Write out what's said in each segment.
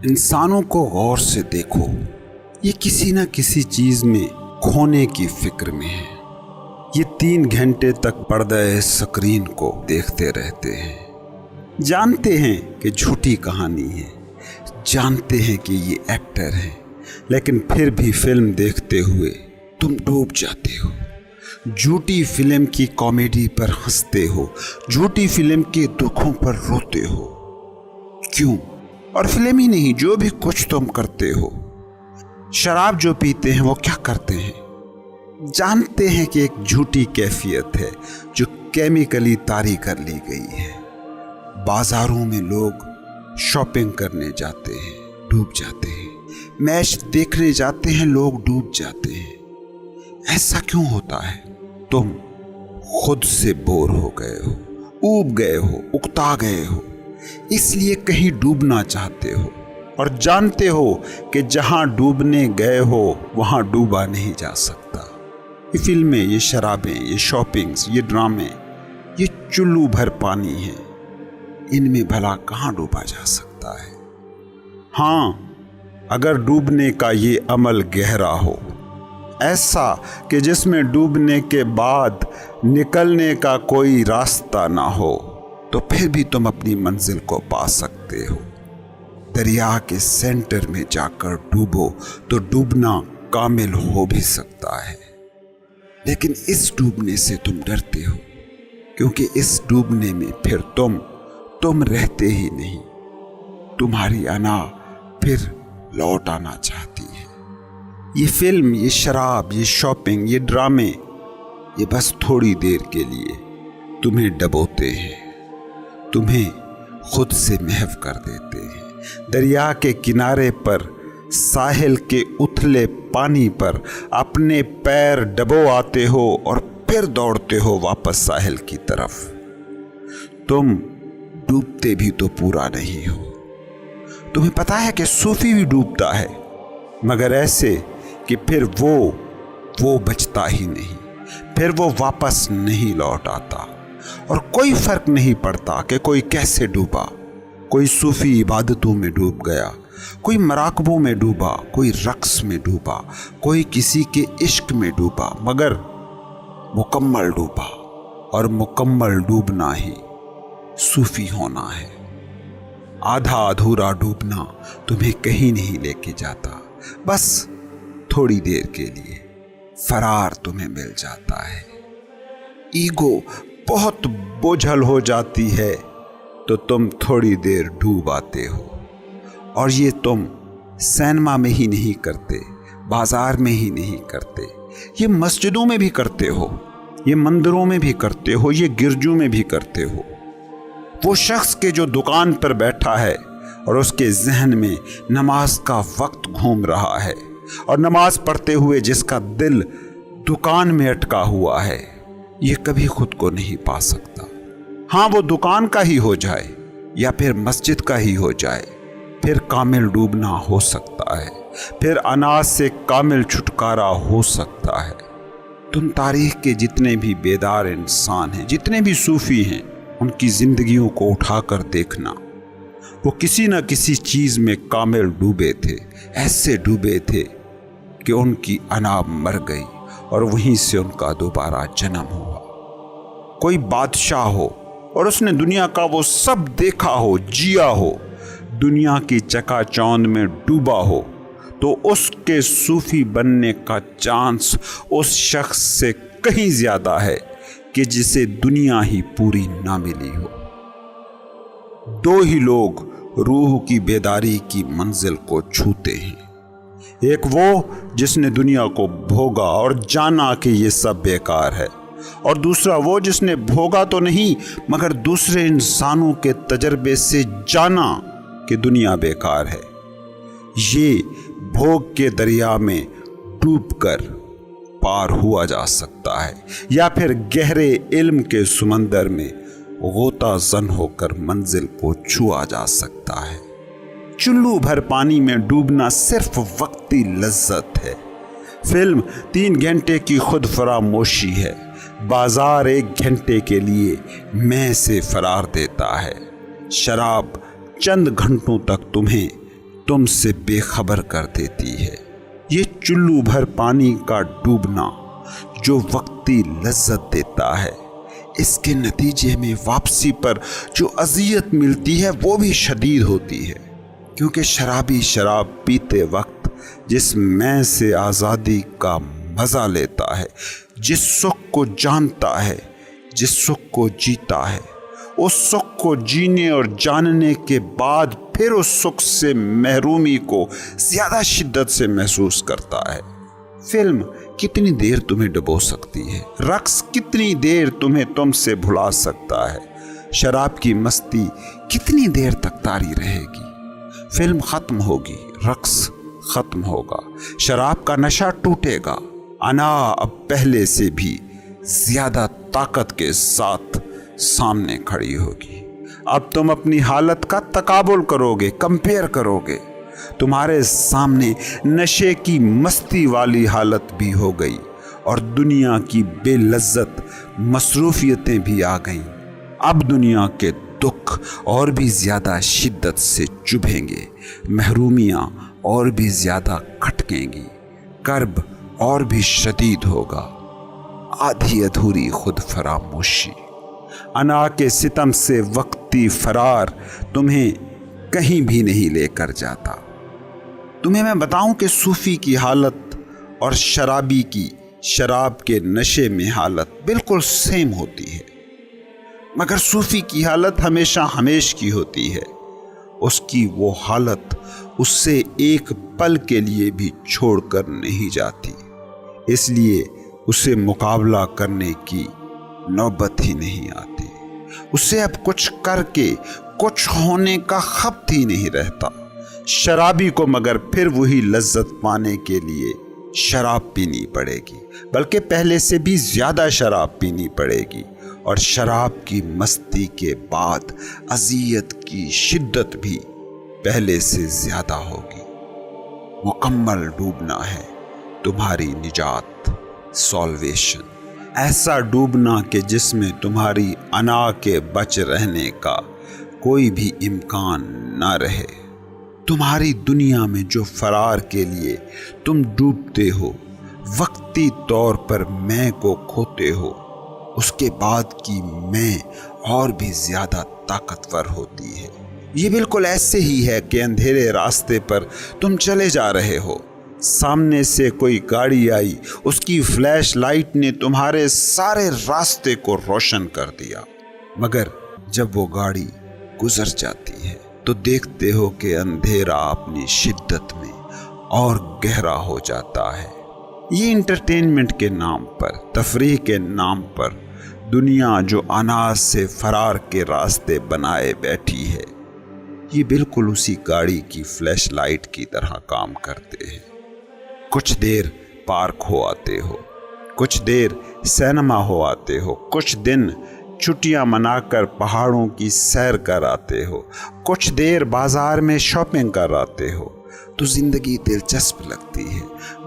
इंसानों को गौर से देखो, ये किसी न किसी चीज में खोने की फिक्र में है। ये 3 घंटे तक पर्दे स्क्रीन को देखते रहते हैं। जानते हैं कि झूठी कहानी है, जानते हैं कि ये एक्टर हैं, लेकिन फिर भी फिल्म देखते हुए तुम डूब जाते हो। झूठी फिल्म की कॉमेडी पर हंसते हो, झूठी फिल्म के दुखों पर रोते हो। क्यों? और फिल्म ही नहीं, जो भी कुछ तुम करते हो। शराब जो पीते हैं वो क्या करते हैं? जानते हैं कि एक झूठी कैफियत है जो केमिकली तारी कर ली गई है। बाजारों में लोग शॉपिंग करने जाते हैं, डूब जाते हैं। मैच देखने जाते हैं, लोग डूब जाते हैं। ऐसा क्यों होता है? तुम खुद से बोर हो गए हो, ऊब गए हो, उकता गए हो, इसलिए कहीं डूबना चाहते हो और जानते हो कि जहां डूबने गए हो वहां डूबा नहीं जा सकता। ये फिल्में, ये शराबें, ये शॉपिंग्स, ये ड्रामे, ये चुल्लू भर पानी है। इनमें भला कहां डूबा जा सकता है? हाँ, अगर डूबने का ये अमल गहरा हो, ऐसा कि जिसमें डूबने के बाद निकलने का कोई रास्ता ना हो, तो फिर भी तुम अपनी मंजिल को पा सकते हो। दरिया के सेंटर में जाकर डूबो तो डूबना कामिल हो भी सकता है, लेकिन इस डूबने से तुम डरते हो, क्योंकि इस डूबने में फिर तुम रहते ही नहीं। तुम्हारी अना फिर लौट आना चाहती है। ये फिल्म, ये शराब, ये शॉपिंग, ये ड्रामे, ये बस थोड़ी देर के लिए तुम्हें डबोते हैं, तुम्हें खुद से महव कर देते हैं। दरिया के किनारे पर, साहिल के उथले पानी पर अपने पैर डबो आते हो और फिर दौड़ते हो वापस साहिल की तरफ। तुम डूबते भी तो पूरा नहीं हो। तुम्हें पता है कि सूफी भी डूबता है, मगर ऐसे कि फिर वो बचता ही नहीं, फिर वो वापस नहीं लौट आता। और कोई फर्क नहीं पड़ता कि कोई कैसे डूबा। कोई सूफी इबादतों में डूब गया, कोई मराकबों में डूबा, कोई रक्स में डूबा, कोई किसी के इश्क में डूबा, मगर मुकम्मल डूबा। और मुकम्मल डूबना ही सूफी होना है। आधा अधूरा डूबना तुम्हें कहीं नहीं लेके जाता, बस थोड़ी देर के लिए फरार तुम्हें मिल जाता है। ईगो बहुत बोझल हो जाती है तो तुम थोड़ी देर डूब आते हो। और ये तुम सिनेमा में ही नहीं करते, बाजार में ही नहीं करते, ये मस्जिदों में भी करते हो, ये मंदिरों में भी करते हो, ये गिरजों में भी करते हो। वो शख्स के जो दुकान पर बैठा है और उसके जहन में नमाज का वक्त घूम रहा है, और नमाज पढ़ते हुए जिसका दिल दुकान में अटका हुआ है, ये कभी खुद को नहीं पा सकता। हाँ, वो दुकान का ही हो जाए या फिर मस्जिद का ही हो जाए, फिर कामिल डूबना हो सकता है, फिर अनाज से कामिल छुटकारा हो सकता है। तुम तारीख के जितने भी बेदार इंसान हैं, जितने भी सूफी हैं, उनकी जिंदगियों को उठाकर देखना। वो किसी न किसी चीज में कामिल डूबे थे, ऐसे डूबे थे कि उनकी अना मर गई और वहीं से उनका दोबारा जन्म हुआ। कोई बादशाह हो और उसने दुनिया का वो सब देखा हो, जिया हो, दुनिया की चकाचौंध में डूबा हो, तो उसके सूफी बनने का चांस उस शख्स से कहीं ज्यादा है कि जिसे दुनिया ही पूरी ना मिली हो। 2 ही लोग रूह की बेदारी की मंजिल को छूते हैं। एक वो जिसने दुनिया को भोगा और जाना कि ये सब बेकार है, और दूसरा वो जिसने भोगा तो नहीं मगर दूसरे इंसानों के तजर्बे से जाना कि दुनिया बेकार है। ये भोग के दरिया में डूबकर पार हुआ जा सकता है, या फिर गहरे इल्म के समंदर में गोता जन होकर मंजिल को छुआ जा सकता है। चुल्लू भर पानी में डूबना सिर्फ वक्ती लज्जत है। फिल्म 3 घंटे की खुद फरामोशी है। बाजार 1 घंटे के लिए मैं से फरार देता है। शराब चंद घंटों तक तुम्हें تم سے بے خبر کر دیتی ہے۔ یہ چلو بھر پانی کا ڈوبنا جو وقتی لذت دیتا ہے، اس کے نتیجے میں واپسی پر جو اذیت ملتی ہے وہ بھی شدید ہوتی ہے، کیونکہ شرابی شراب پیتے وقت جس میں سے آزادی کا مزہ لیتا ہے، جس سکھ کو جانتا ہے، جس سکھ کو جیتا ہے، اس سکھ کو جینے اور جاننے کے بعد پھر اس سکھ سے محرومی کو زیادہ شدت سے محسوس کرتا ہے۔ فلم کتنی دیر تمہیں ڈبو سکتی ہے، رقص کتنی دیر تمہیں تم سے بھلا سکتا ہے، شراب کی مستی کتنی دیر تک طاری رہے گی۔ فلم ختم ہوگی، رقص ختم ہوگا، شراب کا نشہ ٹوٹے گا، انا اب پہلے سے بھی زیادہ طاقت کے ساتھ سامنے کھڑی ہوگی۔ اب تم اپنی حالت کا تقابل کرو گے، کمپیئر کرو گے۔ تمہارے سامنے نشے کی مستی والی حالت بھی ہو گئی اور دنیا کی بے لذت مصروفیتیں بھی آ گئیں۔ اب دنیا کے دکھ اور بھی زیادہ شدت سے چبھیں گے، محرومیاں اور بھی زیادہ کھٹکیں گی، کرب اور بھی شدید ہوگا، آدھی ادھوری خود فراموشی، انا کے ستم سے وقتی فرار تمہیں کہیں بھی نہیں لے کر جاتا۔ تمہیں میں بتاؤں کہ صوفی کی حالت اور شرابی کی شراب کے نشے میں حالت بالکل سیم ہوتی ہے، مگر صوفی کی حالت ہمیشہ ہمیش کی ہوتی ہے۔ اس کی وہ حالت اس سے ایک پل کے لیے بھی چھوڑ کر نہیں جاتی، اس لیے اسے مقابلہ کرنے کی نوبت ہی نہیں آتی۔ اسے اب کچھ کر کے کچھ ہونے کا خبت ہی نہیں رہتا۔ شرابی کو مگر پھر وہی لذت پانے کے لیے شراب پینی پڑے گی، بلکہ پہلے سے بھی زیادہ شراب پینی پڑے گی، اور شراب کی مستی کے بعد اذیت کی شدت بھی پہلے سے زیادہ ہوگی۔ مکمل ڈوبنا ہے تمہاری نجات، سالویشن، ایسا ڈوبنا کہ جس میں تمہاری انا کے بچ رہنے کا کوئی بھی امکان نہ رہے۔ تمہاری دنیا میں جو فرار کے لیے تم ڈوبتے ہو، وقتی طور پر میں کو کھوتے ہو، اس کے بعد کی میں اور بھی زیادہ طاقتور ہوتی ہے۔ یہ بالکل ایسے ہی ہے کہ اندھیرے راستے پر تم چلے جا رہے ہو، سامنے سے کوئی گاڑی آئی، اس کی فلیش لائٹ نے تمہارے سارے راستے کو روشن کر دیا، مگر جب وہ گاڑی گزر جاتی ہے تو دیکھتے ہو کہ اندھیرا اپنی شدت میں اور گہرا ہو جاتا ہے۔ یہ انٹرٹینمنٹ کے نام پر، تفریح کے نام پر دنیا جو اناج سے فرار کے راستے بنائے بیٹھی ہے، یہ بالکل اسی گاڑی کی فلیش لائٹ کی طرح کام کرتے ہیں۔ کچھ دیر پارک ہو آتے ہو، کچھ دیر سینما ہو آتے ہو، کچھ دن چھٹیاں منا کر پہاڑوں کی سیر کر آتے ہو، کچھ دیر بازار میں شاپنگ کر آتے ہو، تو زندگی دلچسپ لگتی ہے،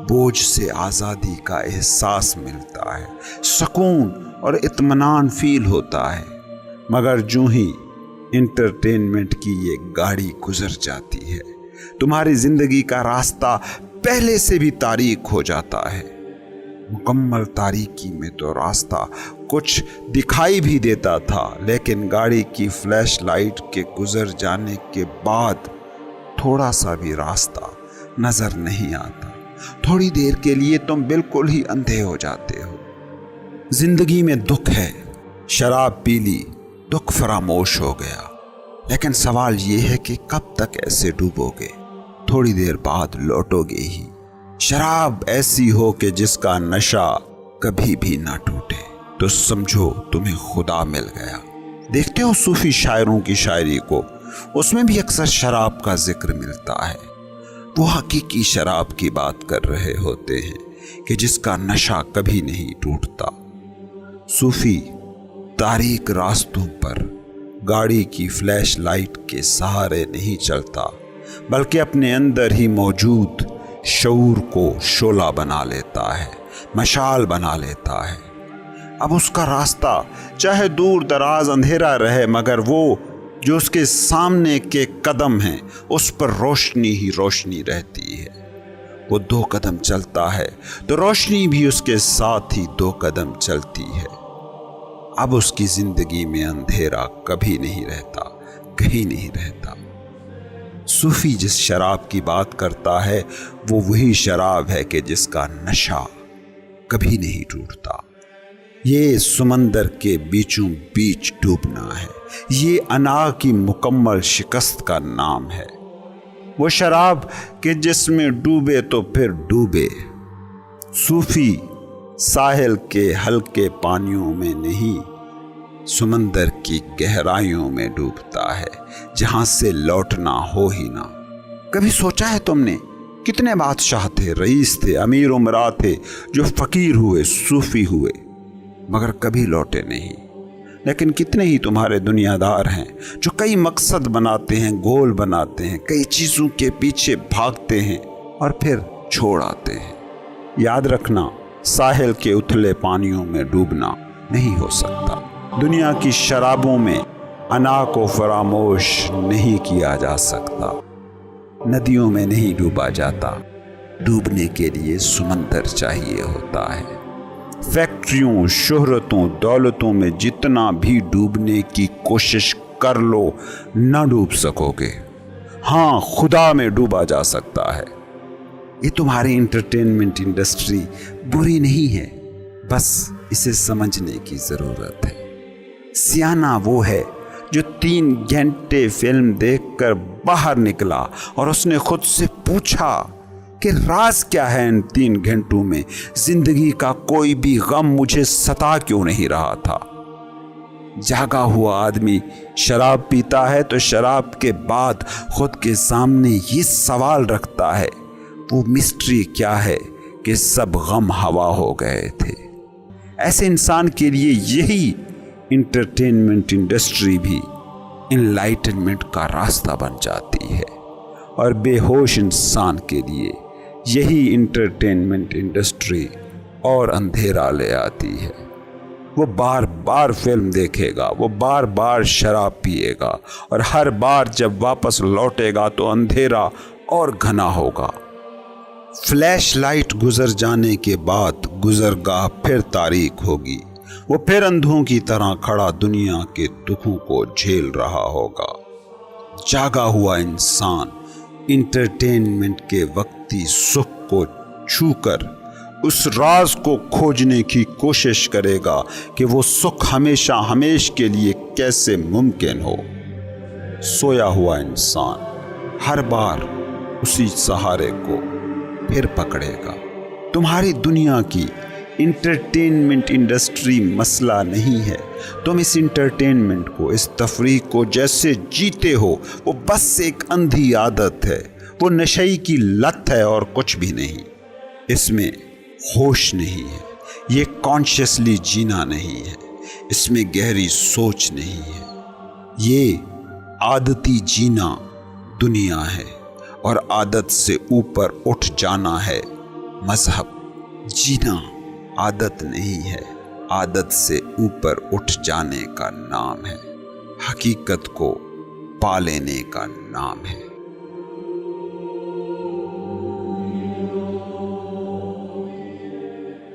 بوجھ سے آزادی کا احساس ملتا ہے، سکون اور اطمینان فیل ہوتا ہے۔ مگر جو ہی انٹرٹینمنٹ کی یہ گاڑی گزر جاتی ہے، تمہاری زندگی کا راستہ پہلے سے بھی تاریک ہو جاتا ہے۔ مکمل تاریکی میں تو راستہ کچھ دکھائی بھی دیتا تھا، لیکن گاڑی کی فلیش لائٹ کے گزر جانے کے بعد تھوڑا سا بھی راستہ نظر نہیں آتا۔ تھوڑی دیر کے لیے تم بالکل ہی اندھے ہو جاتے ہو۔ زندگی میں دکھ ہے، شراب پی لی، دکھ فراموش ہو گیا، لیکن سوال یہ ہے کہ کب تک ایسے ڈوبو گے؟ تھوڑی دیر بعد لوٹو گے ہی۔ شراب ایسی ہو کہ جس کا نشہ کبھی بھی نہ ٹوٹے، تو سمجھو تمہیں خدا مل گیا۔ دیکھتے ہو صوفی شاعروں کی شاعری کو، اس میں بھی اکثر شراب کا ذکر ملتا ہے۔ وہ حقیقی شراب کی بات کر رہے ہوتے ہیں کہ جس کا نشہ کبھی نہیں ٹوٹتا۔ صوفی تاریک راستوں پر گاڑی کی فلیش لائٹ کے سہارے نہیں چلتا، بلکہ اپنے اندر ہی موجود شعور کو شعلہ بنا لیتا ہے، مشال بنا لیتا ہے۔ اب اس کا راستہ چاہے دور دراز اندھیرا رہے، مگر وہ जो उसके सामने के कदम हैं उस पर रोशनी ही रोशनी रहती है। वो 2 कदम चलता है तो रोशनी भी उसके साथ ही 2 कदम चलती है। अब उसकी जिंदगी में अंधेरा कभी नहीं रहता, कहीं नहीं रहता। सूफी जिस शराब की बात करता है वो वही शराब है कि जिसका नशा कभी नहीं टूटता। ये समंदर के बीचों बीच डूबना है, ये अना की मुकम्मल शिकस्त का नाम है। वो शराब कि जिसमें डूबे तो फिर डूबे। सूफी साहिल के हल्के पानियों में नहीं, समंदर की गहराइयों में डूबता है, जहां से लौटना हो ही ना। कभी सोचा है तुमने कितने बादशाह थे, रईस थे, अमीर उमरा थे जो फकीर हुए, सूफी हुए, मगर कभी लौटे नहीं। लेकिन कितने ही तुम्हारे दुनियादार हैं जो कई मकसद बनाते हैं, गोल बनाते हैं, कई चीज़ों के पीछे भागते हैं और फिर छोड़ आते हैं। याद रखना, साहिल के उथले पानियों में डूबना नहीं हो सकता। दुनिया की शराबों में अना को फरामोश नहीं किया जा सकता। नदियों में नहीं डूबा जाता, डूबने के लिए समंदर चाहिए होता है। फैक्ट्रियों, शोहरतों, दौलतों में जितना भी डूबने की कोशिश कर लो, ना डूब सकोगे। हाँ, खुदा में डूबा जा सकता है। ये तुम्हारी इंटरटेनमेंट इंडस्ट्री बुरी नहीं है, बस इसे समझने की ज़रूरत है। सियाना वो है जो 3 घंटे फिल्म देखकर बाहर निकला और उसने खुद से पूछा कि राज क्या है इन 3 घंटों में, जिंदगी का कोई भी गम मुझे सता क्यों नहीं रहा था। जागा हुआ आदमी शराब पीता है तो शराब के बाद खुद के सामने ये सवाल रखता है, वो मिस्ट्री क्या है कि सब गम हवा हो गए थे। ऐसे इंसान के लिए यही इंटरटेनमेंट इंडस्ट्री भी इनलाइटनमेंट का रास्ता बन जाती है, और बेहोश इंसान के लिए यही इंटरटेनमेंट इंडस्ट्री और अंधेरा ले आती है। वो बार बार फिल्म देखेगा, वो बार बार शराब पिएगा, और हर बार जब वापस लौटेगा तो अंधेरा और घना होगा। फ्लैश लाइट गुजर जाने के बाद गुजरगाह फिर तारीक होगी। वो फिर अंधों की तरह खड़ा दुनिया के दुखों को झेल रहा होगा। जागा हुआ इंसान इंटरटेनमेंट के वक्ती सुख को छूकर उस राज को खोजने की कोशिश करेगा कि वो सुख हमेशा हमेश के लिए कैसे मुमकिन हो। सोया हुआ इंसान हर बार उसी सहारे को फिर पकड़ेगा। तुम्हारी दुनिया की इंटरटेनमेंट इंडस्ट्री मसला नहीं है। तुम इस इंटरटेनमेंट को, इस तफरीह को जैसे जीते हो, वो बस एक अंधी आदत है, वो नशे की लत है और कुछ भी नहीं। इसमें होश नहीं है, ये कॉन्शियसली जीना नहीं है, इसमें गहरी सोच नहीं है, ये आदती जीना दुनिया है, और आदत से ऊपर उठ जाना है मजहब। जीना आदत नहीं है, आदत से ऊपर उठ जाने का नाम है, हकीकत को पा लेने का नाम है।